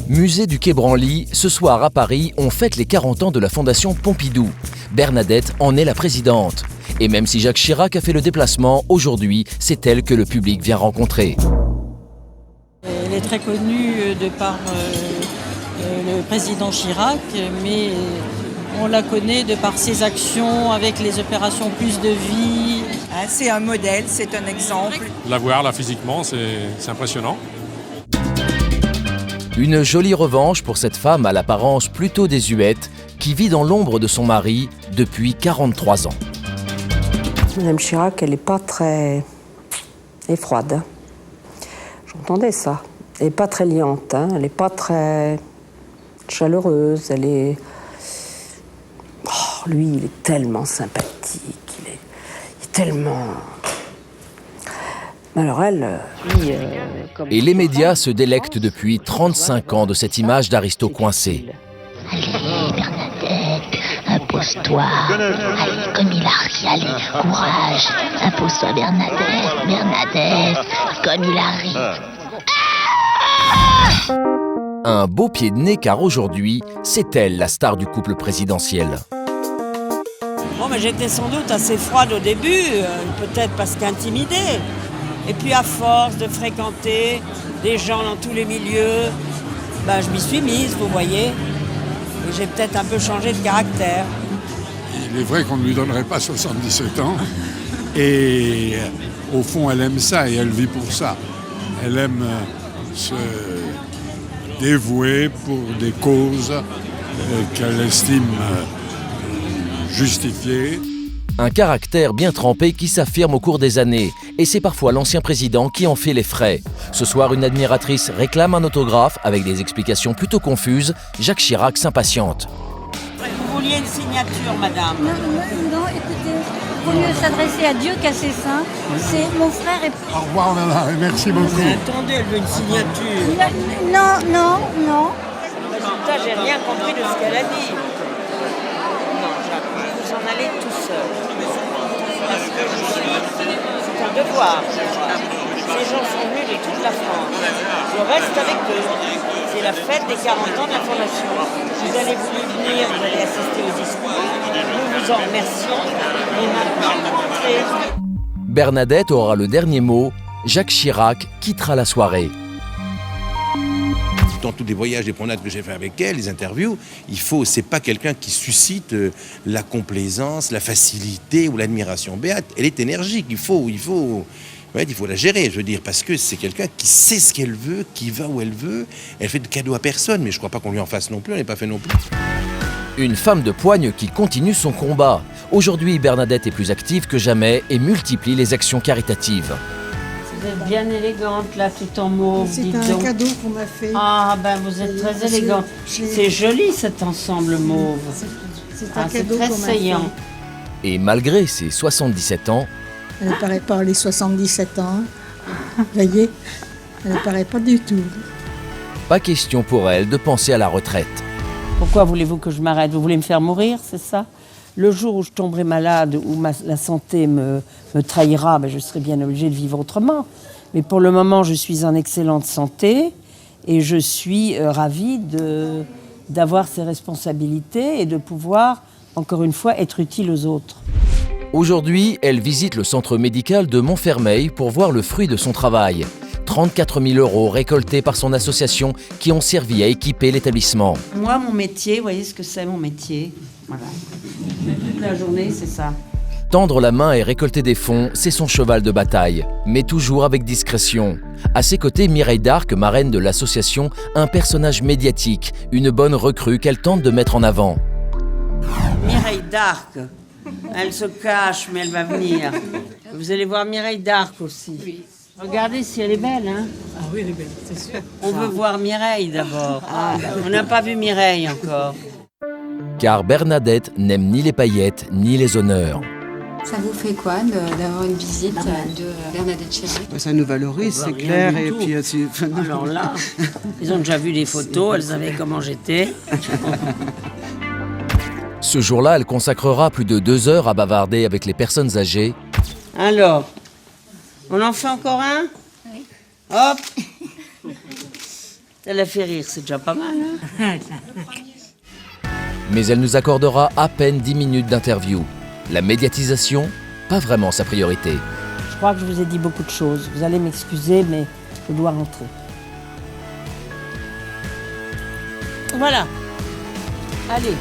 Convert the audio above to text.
Musée du Quai Branly, ce soir à Paris, on fête les 40 ans de la Fondation Pompidou. Bernadette en est la présidente. Et même si Jacques Chirac a fait le déplacement, aujourd'hui, c'est elle que le public vient rencontrer. Elle est très connue de par le président Chirac, mais on la connaît de par ses actions avec les opérations Plus de Vie. C'est un modèle, c'est un exemple. La voir là physiquement, c'est impressionnant. Une jolie revanche pour cette femme à l'apparence plutôt désuète qui vit dans l'ombre de son mari depuis 43 ans. Madame Chirac, elle n'est pas très... Elle est froide. J'entendais ça. Elle n'est pas très liante, hein. Elle n'est pas très chaleureuse. Elle est... Oh, lui, il est tellement sympathique. Il est tellement... Alors elle... Et les médias se délectent depuis 35 ans de cette image d'aristo coincé. Allez, Bernadette, impose-toi. Allez, comme il a ri, allez, courage. Impose-toi, Bernadette, Bernadette, comme il a ri. Un beau pied de nez car aujourd'hui, c'est elle la star du couple présidentiel. Bon, mais j'étais sans doute assez froide au début, peut-être parce qu'intimidée. Et puis à force de fréquenter des gens dans tous les milieux, je m'y suis mise, vous voyez. Et j'ai peut-être un peu changé de caractère. Il est vrai qu'on ne lui donnerait pas 77 ans. Et au fond, elle aime ça et elle vit pour ça. Elle aime se dévouer pour des causes qu'elle estime justifiées. Un caractère bien trempé qui s'affirme au cours des années. Et c'est parfois l'ancien président qui en fait les frais. Ce soir, une admiratrice réclame un autographe avec des explications plutôt confuses. Jacques Chirac s'impatiente. Vous vouliez une signature, madame? Non, écoutez, il vaut mieux s'adresser à Dieu qu'à ses saints. C'est mon frère et... Au revoir, madame, merci beaucoup. Mais attendez, elle veut une signature. Non. Résultat, j'ai rien compris de ce qu'elle a dit. Non, Jacques, vous en allez tout seul. Parce que c'est un devoir. Ces gens sont venus de toute la France. Je reste avec eux. C'est la fête des 40 ans de la Fondation. Vous allez venir, vous allez assister au discours. Nous vous en remercions. Et maintenant, rentrez. Bernadette aura le dernier mot. Jacques Chirac quittera la soirée. Dans tous les voyages et promenades que j'ai fait avec elle, les interviews, c'est pas quelqu'un qui suscite la complaisance, la facilité ou l'admiration béate. Elle est énergique, il faut la gérer, je veux dire, parce que c'est quelqu'un qui sait ce qu'elle veut, qui va où elle veut. Elle fait de cadeaux à personne, mais je crois pas qu'on lui en fasse non plus, elle n'est pas fait non plus. Une femme de poigne qui continue son combat. Aujourd'hui, Bernadette est plus active que jamais et multiplie les actions caritatives. Vous êtes bien élégante, là, tout en mauve. C'est un cadeau qu'on m'a fait. Ah, vous êtes très élégante. C'est joli, cet ensemble mauve. C'est un cadeau très qu'on m'a fait. saillant. Et malgré ses 77 ans, Elle ne paraît pas les 77 ans. Vous voyez, elle ne paraît pas du tout. pas question pour elle de penser à la retraite. Pourquoi voulez-vous que je m'arrête? Vous voulez me faire mourir, c'est ça? Le jour où je tomberai malade, où la santé me trahira, je serai bien obligée de vivre autrement. Mais pour le moment, je suis en excellente santé et je suis ravie d'avoir ces responsabilités et de pouvoir, encore une fois, être utile aux autres. Aujourd'hui, elle visite le centre médical de Montfermeil pour voir le fruit de son travail. 34 000 € récoltés par son association qui ont servi à équiper l'établissement. Moi, mon métier, vous voyez ce que c'est mon métier? Voilà. Toute la journée, c'est ça. Tendre la main et récolter des fonds, c'est son cheval de bataille, mais toujours avec discrétion. À ses côtés, Mireille Darc, marraine de l'association, un personnage médiatique, une bonne recrue qu'elle tente de mettre en avant. Mireille Darc, elle se cache, mais elle va venir. Vous allez voir Mireille Darc aussi. Oui. Regardez si elle est belle, hein? Ah oui, elle est belle, c'est sûr. On veut voir Mireille d'abord. On n'a pas vu Mireille encore. Car Bernadette n'aime ni les paillettes ni les honneurs. Ça vous fait quoi d'avoir une visite de Bernadette Chirac? Ça nous valorise, c'est clair. Et puis, alors là, ils ont déjà vu des photos, elles savaient comment j'étais. Ce jour-là, elle consacrera plus de 2 heures à bavarder avec les personnes âgées. Alors, on en fait encore un? Oui. Hop. Elle a fait rire, c'est déjà pas mal. Hein. Mais elle nous accordera à peine 10 minutes d'interview. La médiatisation, pas vraiment sa priorité. Je crois que je vous ai dit beaucoup de choses. Vous allez m'excuser, mais je dois rentrer. Voilà. Allez.